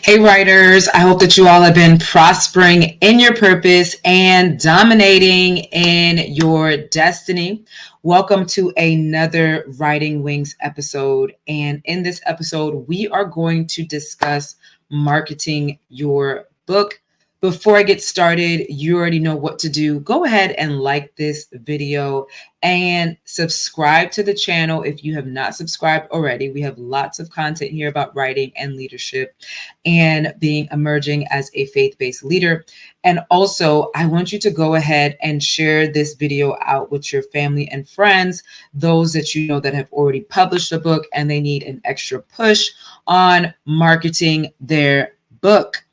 Hey, writers. I hope that you all have been prospering in your purpose and dominating in your destiny. Welcome to another Writing Wings episode. And in this episode, we are going to discuss marketing your book. Before I get started, you already know what to do. Go ahead and like this video and subscribe to the channel if you have not subscribed already. We have lots of content here about writing and leadership and being emerging as a faith-based leader. And also, I want you to go ahead and share this video out with your family and friends, those that you know that have already published a book and they need an extra push on marketing their book.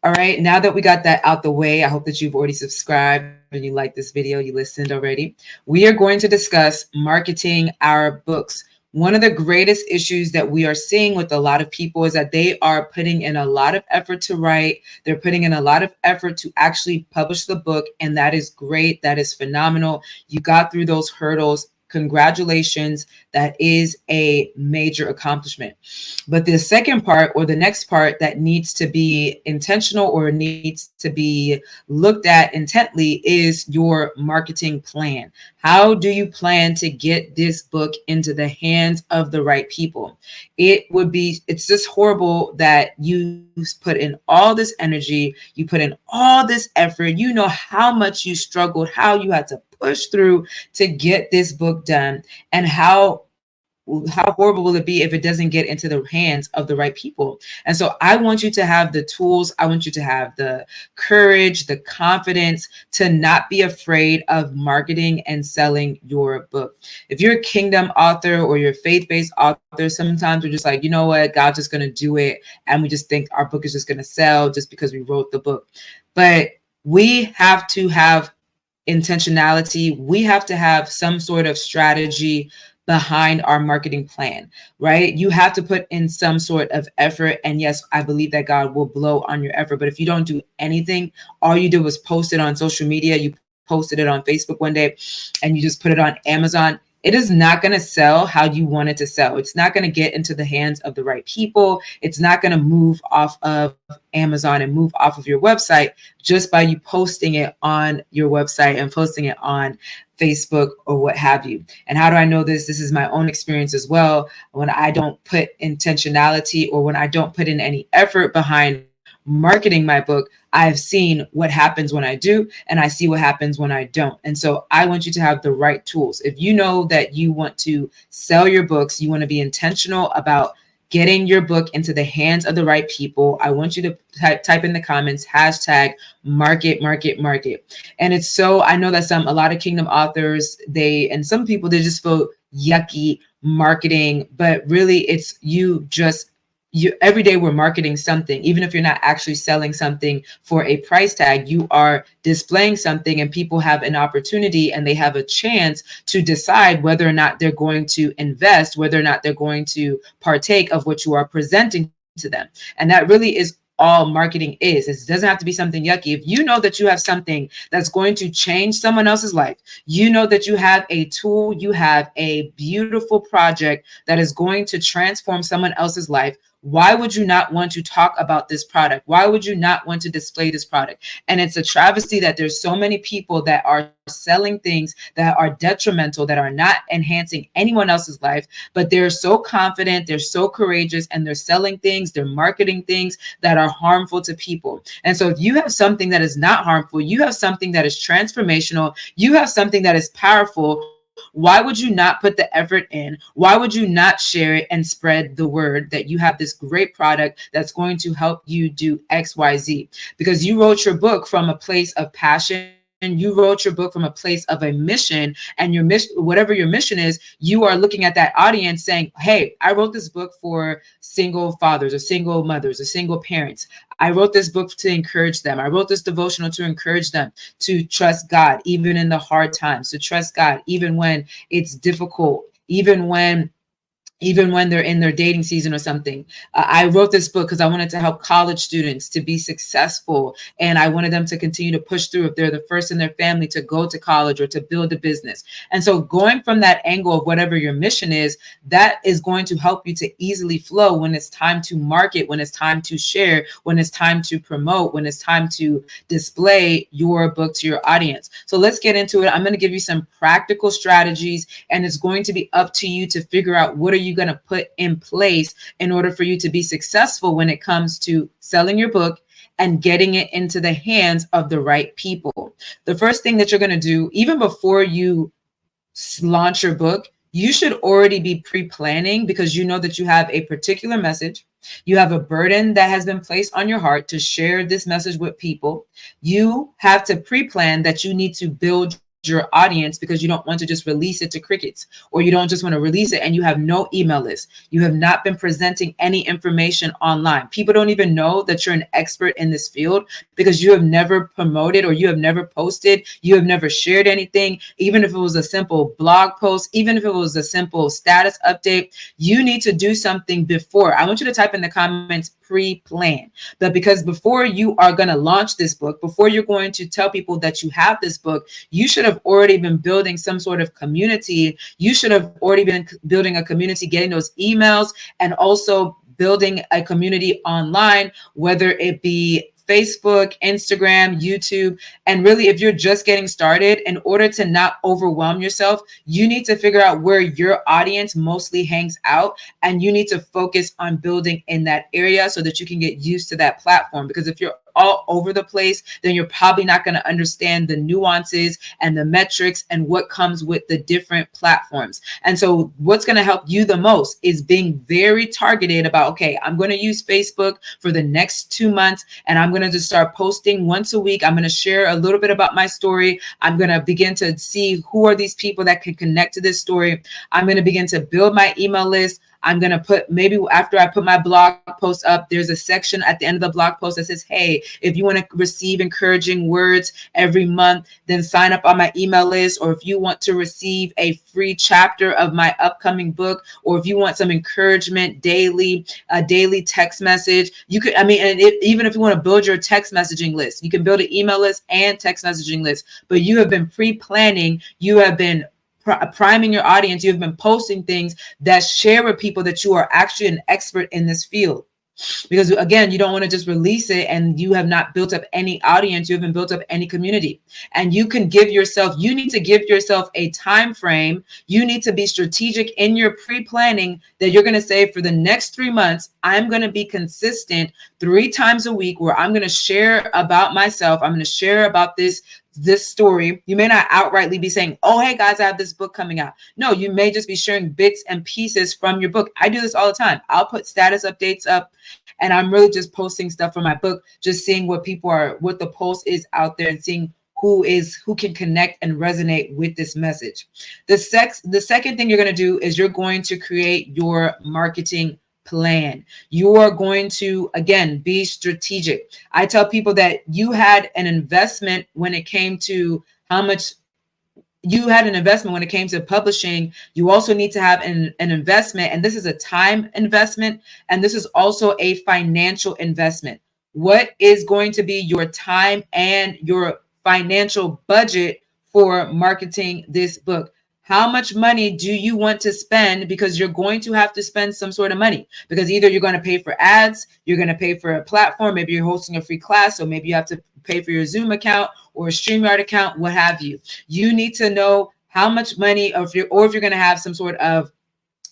All right, now that we got that out the way, I hope that you've already subscribed and you like this video, you listened already. We are going to discuss marketing our books. One of the greatest issues that we are seeing with a lot of people is that they are putting in a lot of effort to write. They're putting in a lot of effort to actually publish the book, and that is great. That is phenomenal. You got through those hurdles. Congratulations. That is a major accomplishment. But the second part, or the next part, that needs to be intentional or needs to be looked at intently is your marketing plan. How do you plan to get this book into the hands of the right people? It's just horrible that you put in all this energy, you put in all this effort, you know how much you struggled, how you had to push through to get this book done, and how horrible will it be if it doesn't get into the hands of the right people? And so I want you to have the tools. I want you to have the courage, the confidence to not be afraid of marketing and selling your book. If you're a kingdom author or you're a faith-based author, sometimes we're just like, you know what, God's just going to do it. And we just think our book is just going to sell just because we wrote the book. But we have to have intentionality. We have to have some sort of strategy behind our marketing plan, right? You have to put in some sort of effort. And yes, I believe that God will blow on your effort. But if you don't do anything, all you did was post it on social media, you posted it on Facebook one day, and you just put it on Amazon, it is not going to sell how you want it to sell. It's not going to get into the hands of the right people. It's not going to move off of Amazon and move off of your website just by you posting it on your website and posting it on Facebook or what have you. And how do I know this? This is my own experience as well. When I don't put intentionality or when I don't put in any effort behind marketing my book, I've seen what happens when I do, and I see what happens when I don't. And so I want you to have the right tools. If you know that you want to sell your books, you want to be intentional about getting your book into the hands of the right people, I want you to type in the comments, hashtag market. And it's so, I know that a lot of kingdom authors, and some people, they just feel yucky marketing, but really it's you every day we're marketing something. Even if you're not actually selling something for a price tag, you are displaying something, and people have an opportunity and they have a chance to decide whether or not they're going to invest, whether or not they're going to partake of what you are presenting to them. And that really is all marketing is. It doesn't have to be something yucky. If you know that you have something that's going to change someone else's life, you know that you have a tool, you have a beautiful project that is going to transform someone else's life, why would you not want to talk about this product? Why would you not want to display this product? And it's a travesty that there's so many people that are selling things that are detrimental, that are not enhancing anyone else's life, but they're so confident, they're so courageous, and they're selling things, they're marketing things that are harmful to people. And so if you have something that is not harmful, you have something that is transformational, you have something that is powerful, why would you not put the effort in? Why would you not share it and spread the word that you have this great product that's going to help you do X, Y, Z? Because you wrote your book from a place of passion. You wrote your book from a place of a mission, and your mission, whatever your mission is, you are looking at that audience saying, hey, I wrote this book for single fathers or single mothers or single parents. I wrote this book to encourage them. I wrote this devotional to encourage them to trust God, even in the hard times, to trust God, even when it's difficult, even when even when they're in their dating season or something. I wrote this book because I wanted to help college students to be successful. And I wanted them to continue to push through if they're the first in their family to go to college or to build a business. And so going from that angle of whatever your mission is, that is going to help you to easily flow when it's time to market, when it's time to share, when it's time to promote, when it's time to display your book to your audience. So let's get into it. I'm going to give you some practical strategies, and it's going to be up to you to figure out what are you going to put in place in order for you to be successful when it comes to selling your book and getting it into the hands of the right people. The first thing that you're going to do, even before you launch your book, you should already be pre-planning, because you know that you have a particular message. You have a burden that has been placed on your heart to share this message with people. You have to pre-plan that you need to build your audience, because you don't want to just release it to crickets, or you don't just want to release it and you have no email list. You have not been presenting any information online. People don't even know that you're an expert in this field because you have never promoted, or you have never posted, you have never shared anything. Even if it was a simple blog post, even if it was a simple status update, you need to do something before. I want you to type in the comments pre-plan. But because before you are going to launch this book, before you're going to tell people that you have this book, you should have already been building some sort of community. You should have already been building a community, getting those emails, and also building a community online, whether it be Facebook, Instagram, YouTube. And really, if you're just getting started, in order to not overwhelm yourself, you need to figure out where your audience mostly hangs out, and you need to focus on building in that area so that you can get used to that platform. Because if you're all over the place, then you're probably not going to understand the nuances and the metrics and what comes with the different platforms. And so what's going to help you the most is being very targeted about, okay, I'm going to use Facebook for the next 2 months, and I'm going to just start posting once a week. I'm going to share a little bit about my story. I'm going to begin to see who are these people that can connect to this story. I'm going to begin to build my email list. I'm going to put, maybe after I put my blog post up, there's a section at the end of the blog post that says, hey, if you want to receive encouraging words every month, then sign up on my email list. Or if you want to receive a free chapter of my upcoming book, or if you want some encouragement daily, a daily text message, you could, even if you want to build your text messaging list, you can build an email list and text messaging list, but you have been pre-planning, you have been priming your audience, you've been posting things that share with people that you are actually an expert in this field. Because again, you don't want to just release it and you have not built up any audience, you haven't built up any community. And you need to give yourself a time frame. You need to be strategic in your pre-planning, that you're going to say, for the next 3 months, I'm going to be consistent 3 times a week, where I'm going to share about myself. I'm going to share about this story. You may not outrightly be saying, oh, hey guys, I have this book coming out. No, you may just be sharing bits and pieces from your book. I do this all the time. I'll put status updates up, and I'm really just posting stuff from my book, just seeing what the post is out there, and seeing who can connect and resonate with this message. The second thing you're going to do is you're going to create your marketing plan. You are going to, again, be strategic. I tell people that you had an investment when it came to publishing. You also need to have an investment, and this is a time investment, and this is also a financial investment. What is going to be your time and your financial budget for marketing this book? How much money do you want to spend? Because you're going to have to spend some sort of money, because either you're going to pay for ads, you're going to pay for a platform, maybe you're hosting a free class, so maybe you have to pay for your Zoom account or a StreamYard account, what have you. You need to know how much money, or if you're going to have some sort of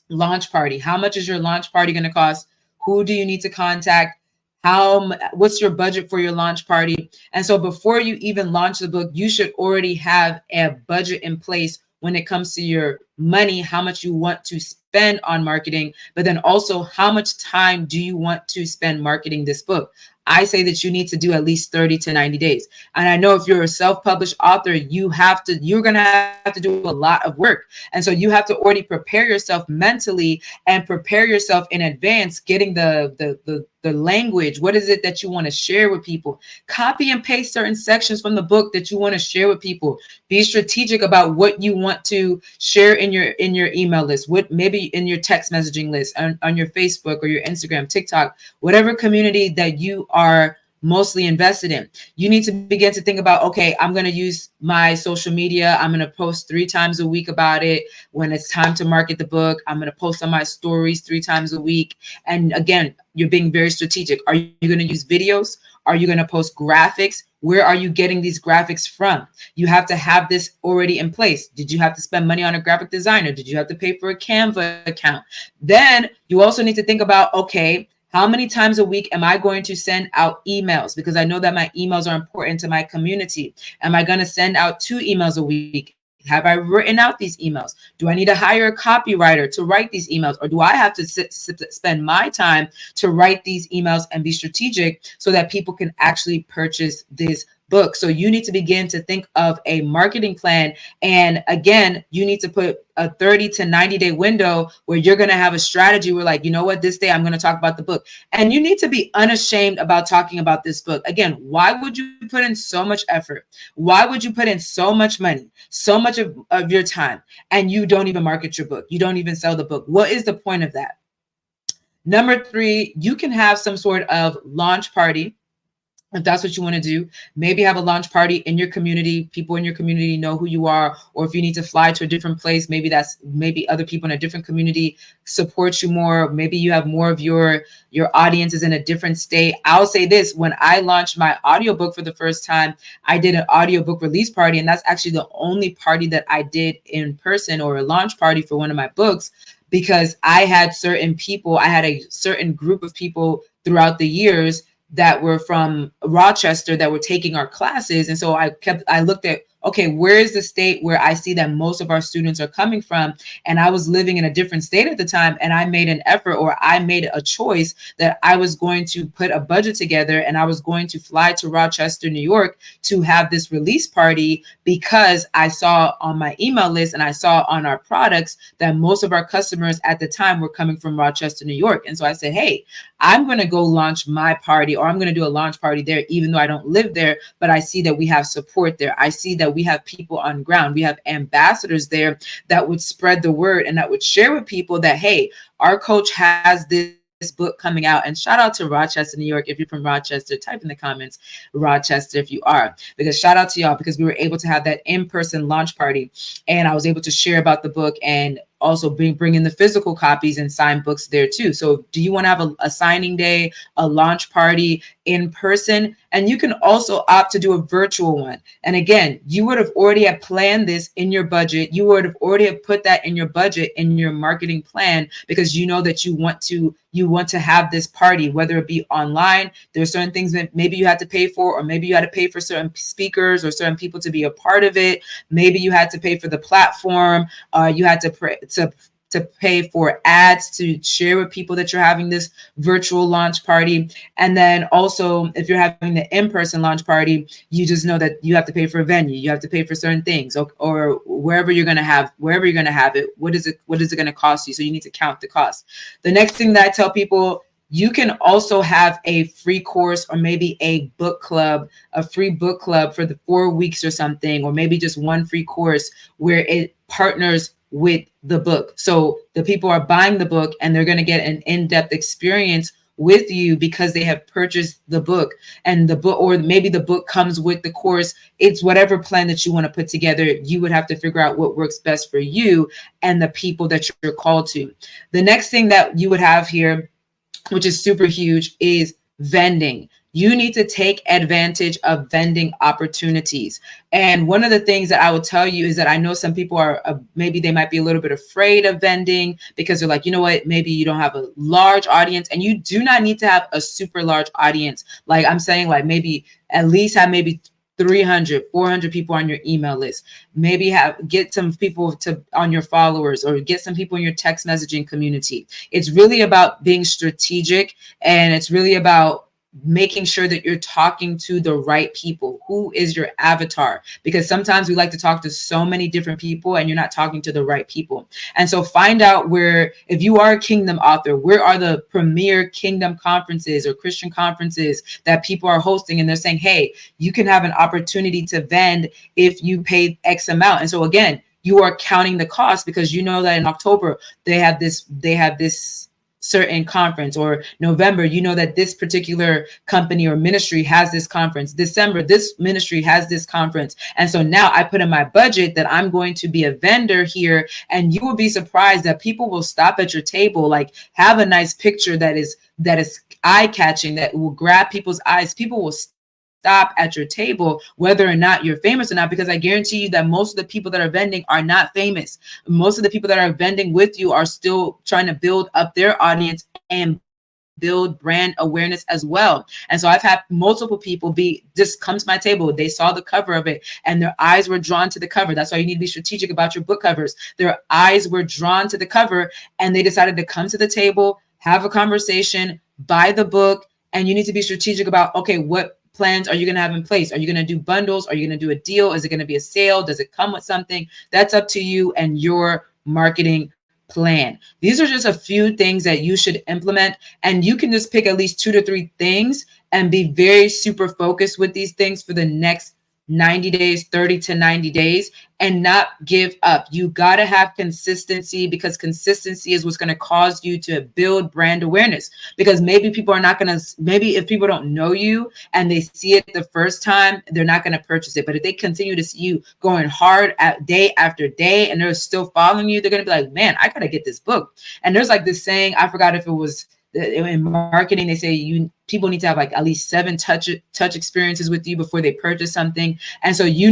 launch party, how much is your launch party going to cost? Who do you need to contact? What's your budget for your launch party? And so before you even launch the book, you should already have a budget in place when it comes to your money, how much you want to spend on marketing, but then also how much time do you want to spend marketing this book? I say that you need to do at least 30 to 90 days. And I know if you're a self-published author, you're going to have to do a lot of work. And so you have to already prepare yourself mentally and prepare yourself in advance, getting the language. What is it that you want to share with people? Copy and paste certain sections from the book that you want to share with people. Be strategic about what you want to share in your email list, what maybe in your text messaging list, on your Facebook or your Instagram, TikTok, whatever community that you are mostly invested in. You need to begin to think about, okay, I'm going to use my social media. I'm going to post 3 times a week about it. When it's time to market the book, I'm going to post on my stories 3 times a week. And again, you're being very strategic. Are you going to use videos? Are you going to post graphics? Where are you getting these graphics from? You have to have this already in place. Did you have to spend money on a graphic designer? Did you have to pay for a Canva account? Then you also need to think about, okay, how many times a week am I going to send out emails? Because I know that my emails are important to my community. Am I going to send out 2 emails a week? Have I written out these emails? Do I need to hire a copywriter to write these emails? Or do I have to spend my time to write these emails and be strategic so that people can actually purchase this book? So you need to begin to think of a marketing plan. And again, you need to put a 30 to 90-day window where you're going to have a strategy where, like, you know what, this day I'm going to talk about the book. And you need to be unashamed about talking about this book. Again, why would you put in so much effort? Why would you put in so much money, so much of your time, and you don't even market your book? You don't even sell the book. What is the point of that? Number 3, you can have some sort of launch party. If that's what you want to do, maybe have a launch party in your community. People in your community know who you are. Or if you need to fly to a different place, maybe other people in a different community support you more. Maybe you have more of your audience is in a different state. I'll say this: when I launched my audiobook for the first time, I did an audiobook release party, and that's actually the only party that I did in person, or a launch party for one of my books, because I had a certain group of people throughout the years that were from Rochester that were taking our classes. And so I looked at, okay, where is the state where I see that most of our students are coming from? And I was living in a different state at the time. And I made an effort, or I made a choice, that I was going to put a budget together and I was going to fly to Rochester, New York to have this release party, because I saw on my email list and I saw on our products that most of our customers at the time were coming from Rochester, New York. And so I said, hey, I'm going to go launch my party, or I'm going to do a launch party there, even though I don't live there, but I see that we have support there. I see that we have people on ground. We have ambassadors there that would spread the word and that would share with people that, hey, our coach has this book coming out. And shout out to Rochester, New York. If you're from Rochester, type in the comments, Rochester, if you are, because shout out to y'all, because we were able to have that in-person launch party. And I was able to share about the book and also bring in the physical copies and sign books there too. So do you want to have a signing day, a launch party in person? And you can also opt to do a virtual one. And again, you would have already have planned this in your budget. You would have already have put that in your budget, in your marketing plan, because you know that you want to have this party, whether it be online. There are certain things that maybe you had to pay for, or maybe you had to pay for certain speakers or certain people to be a part of it. Maybe you had to pay for the platform. You had to pay for ads to share with people that you're having this virtual launch party. And then also, if you're having the in-person launch party, you just know that you have to pay for a venue. You have to pay for certain things, or wherever you're going to have it. What is it going to cost you? So you need to count the cost. The next thing that I tell people, you can also have a free course, or maybe a free book club for the 4 weeks or something, or maybe just one free course where it partners with the book. So the people are buying the book and they're going to get an in-depth experience with you because they have purchased the book, and the book, or maybe the book comes with the course. It's whatever plan that you want to put together. You would have to figure out what works best for you and the people that you're called to. The next thing that you would have here, which is super huge, is vending. You need to take advantage of vending opportunities. And one of the things that I will tell you is that I know some people are, maybe they might be a little bit afraid of vending, because they're like, you know what, maybe you don't have a large audience, and you do not need to have a super large audience. Like I'm saying, like maybe at least have maybe 300, 400 people on your email list. Maybe get some people on your followers, or get some people in your text messaging community. It's really about being strategic, and it's really about making sure that you're talking to the right people. Who is your avatar? Because sometimes we like to talk to so many different people and you're not talking to the right people. And so find out where, if you are a kingdom author, where are the premier kingdom conferences or Christian conferences that people are hosting, and they're saying, hey, you can have an opportunity to vend if you pay X amount. And so again, you are counting the cost, because you know that in October they have this certain conference, or November, you know that this particular company or ministry has this conference. December, this ministry has this conference. And so now I put in my budget that I'm going to be a vendor here, and you will be surprised that people will stop at your table, like have a nice picture that is eye-catching, that will grab people's eyes. People will stop at your table, whether or not you're famous or not, because I guarantee you that most of the people that are vending are not famous. Most of the people that are vending with you are still trying to build up their audience and build brand awareness as well. And so I've had multiple people just come to my table. They saw the cover of it and their eyes were drawn to the cover. That's why you need to be strategic about your book covers. Their eyes were drawn to the cover, and they decided to come to the table, have a conversation, buy the book. And you need to be strategic about, okay, what plans are you going to have in place? Are you going to do bundles? Are you going to do a deal? Is it going to be a sale? Does it come with something? That's up to you and your marketing plan. These are just a few things that you should implement, and you can just pick at least 2 to 3 things and be very super focused with these things for the next 90 days, 30 to 90 days, and not give up. You got to have consistency, because consistency is what's going to cause you to build brand awareness. Because maybe people are not going to, maybe if people don't know you and they see it the first time, they're not going to purchase it. But if they continue to see you going hard at day after day and they're still following you, they're going to be like, man, I got to get this book. And there's like this saying, I forgot if it was in marketing, they say people need to have like at least 7 touch experiences with you before they purchase something. And so you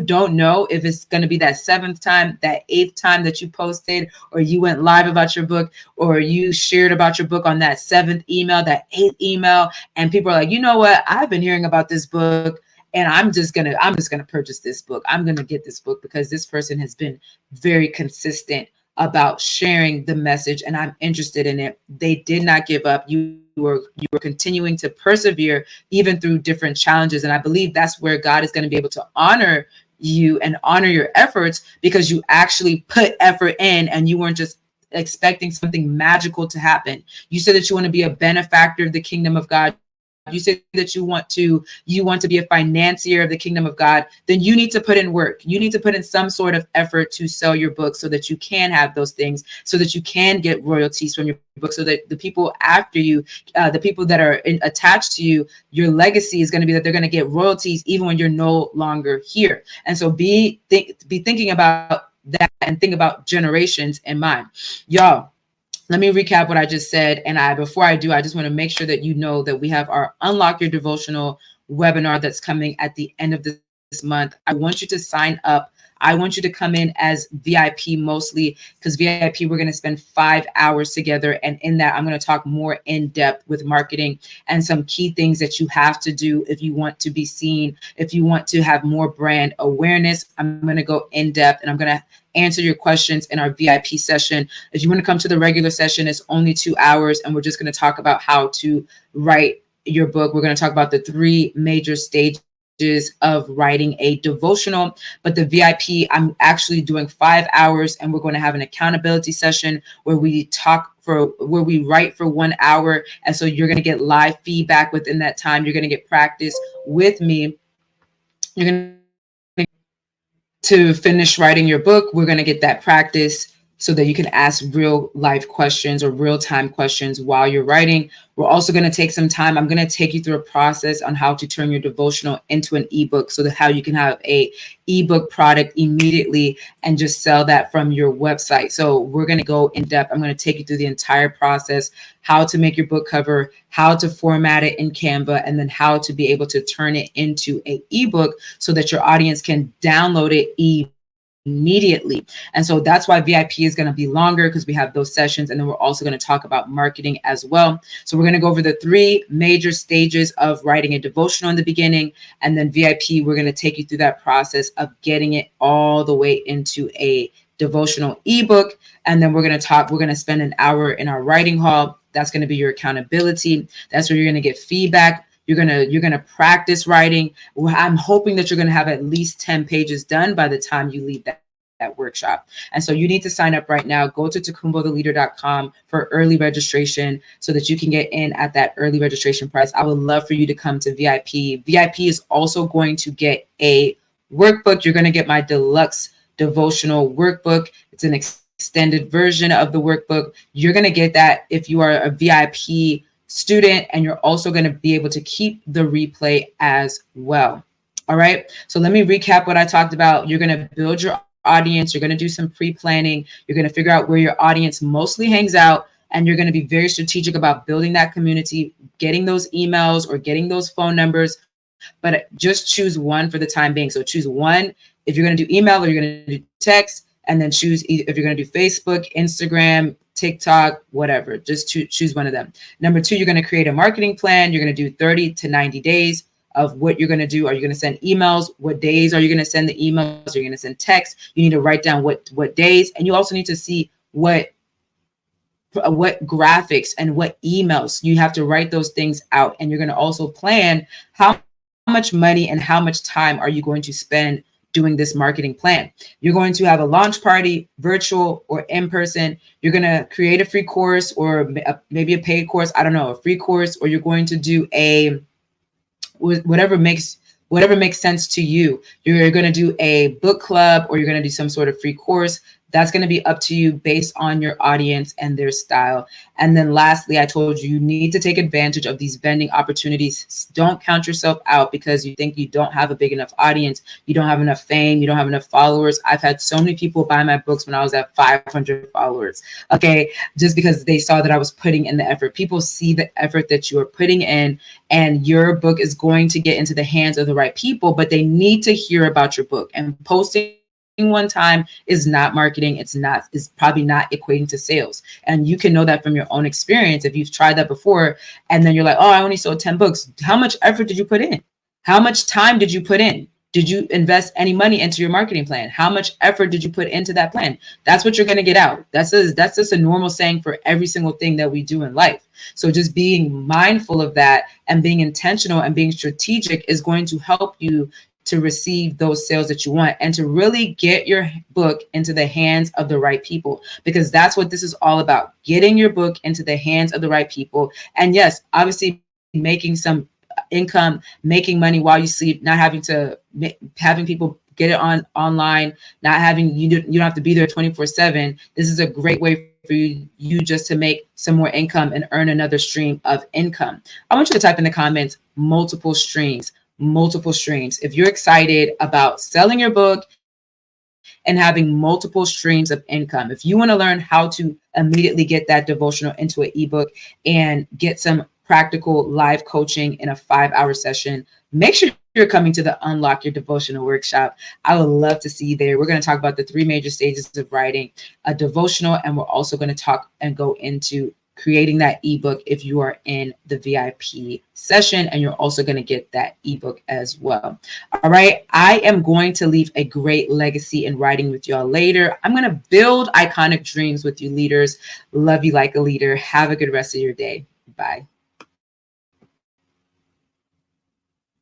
don't know if it's going to be that 7th time, that 8th time that you posted, or you went live about your book, or you shared about your book on that 7th email, that 8th email, and people are like, you know what, I've been hearing about this book, and I'm just gonna purchase this book. I'm gonna get this book because this person has been very consistent about sharing the message, and I'm interested in it. They did not give up. You were continuing to persevere even through different challenges. And I believe that's where God is going to be able to honor you and honor your efforts, because you actually put effort in and you weren't just expecting something magical to happen. You said that you want to be a benefactor of the kingdom of God. You said that you want to be a financier of the kingdom of God. Then you need to put in work. You need to put in some sort of effort to sell your book so that you can have those things, so that you can get royalties from your book, so that the people after you, the people that are attached to you, your legacy is going to be that they're going to get royalties even when you're no longer here. And so be thinking about that, and think about generations in mind. Y'all, let me recap what I just said. And before I do, I just want to make sure that you know that we have our Unlock Your Devotional webinar that's coming at the end of this month. I want you to sign up. I want you to come in as VIP mostly, because VIP, we're going to spend 5 hours together. And in that, I'm going to talk more in depth with marketing and some key things that you have to do if you want to be seen, if you want to have more brand awareness. I'm going to go in depth, and I'm going to answer your questions in our VIP session. If you want to come to the regular session, it's only 2 hours, and we're just going to talk about how to write your book. We're going to talk about the 3 major stages of writing a devotional. But the VIP, I'm actually doing 5 hours, and we're going to have an accountability session where we write for 1 hour. And so you're going to get live feedback within that time. You're going to get practice with me. You're going to finish writing your book. We're going to get that practice so that you can ask real life questions or real time questions while you're writing. We're also going to take some time. I'm going to take you through a process on how to turn your devotional into an ebook, so that how you can have a ebook product immediately and just sell that from your website. So we're going to go in depth. I'm going to take you through the entire process, how to make your book cover, how to format it in Canva, and then how to be able to turn it into an ebook so that your audience can download it immediately. And so that's why VIP is going to be longer, because we have those sessions. And then we're also going to talk about marketing as well. So we're going to go over the 3 major stages of writing a devotional in the beginning. And then VIP, we're going to take you through that process of getting it all the way into a devotional ebook. And then we're going to spend an hour in our writing hall. That's going to be your accountability. That's where you're going to get feedback. You're going to practice writing. I'm hoping that you're going to have at least 10 pages done by the time you leave that workshop. And so you need to sign up right now. Go to takumbotheleader.com for early registration so that you can get in at that early registration price. I would love for you to come to VIP. VIP is also going to get a workbook. You're going to get my deluxe devotional workbook. It's an extended version of the workbook. You're going to get that if you are a VIP student, and you're also going to be able to keep the replay as well. All right. So let me recap what I talked about. You're going to build your audience. You're going to do some pre-planning. You're going to figure out where your audience mostly hangs out. And you're going to be very strategic about building that community, getting those emails or getting those phone numbers, but just choose one for the time being. So choose one if you're going to do email or you're going to do text, and then choose if you're going to do Facebook, Instagram, TikTok, whatever. Just choose one of them. Number two, you're going to create a marketing plan. You're going to do 30 to 90 days of what you're going to do. Are you going to send emails? What days are you going to send the emails? Are you going to send text? You need to write down what days, and you also need to see what graphics and what emails. You have to write those things out, and you're going to also plan how much money and how much time are you going to spend doing this marketing plan. You're going to have a launch party, virtual or in person. You're going to create a free course or maybe a paid course. I don't know, a free course, or you're going to do whatever makes sense to you. You're going to do a book club, or you're going to do some sort of free course. That's going to be up to you based on your audience and their style. And then lastly, I told you need to take advantage of these vending opportunities. Don't count yourself out because you think you don't have a big enough audience. You don't have enough fame. You don't have enough followers. I've had so many people buy my books when I was at 500 followers. Okay. Just because they saw that I was putting in the effort. People see the effort that you are putting in, and your book is going to get into the hands of the right people, but they need to hear about your book. And posting one time is not marketing. It's probably not equating to sales. And you can know that from your own experience. If you've tried that before, and then you're like, oh, I only sold 10 books. How much effort did you put in? How much time did you put in? Did you invest any money into your marketing plan? How much effort did you put into that plan? That's what you're going to get out. That's just a normal saying for every single thing that we do in life. So just being mindful of that and being intentional and being strategic is going to help you to receive those sales that you want and to really get your book into the hands of the right people, because that's what this is all about, getting your book into the hands of the right people. And yes, obviously making some income, making money while you sleep, not having people get it online, not having you don't have to be there 24/7. This is a great way for you just to make some more income and earn another stream of income. I want you to type in the comments multiple streams. If you're excited about selling your book and having multiple streams of income, if you want to learn how to immediately get that devotional into an ebook and get some practical live coaching in a 5-hour session, make sure you're coming to the Unlock Your Devotional workshop. I would love to see you there. We're going to talk about the 3 major stages of writing a devotional, and we're also going to talk and go into creating that ebook if you are in the VIP session, and you're also going to get that ebook as well. All right. I am going to leave a great legacy in writing with y'all later. I'm going to build iconic dreams with you leaders. Love you like a leader. Have a good rest of your day. Bye.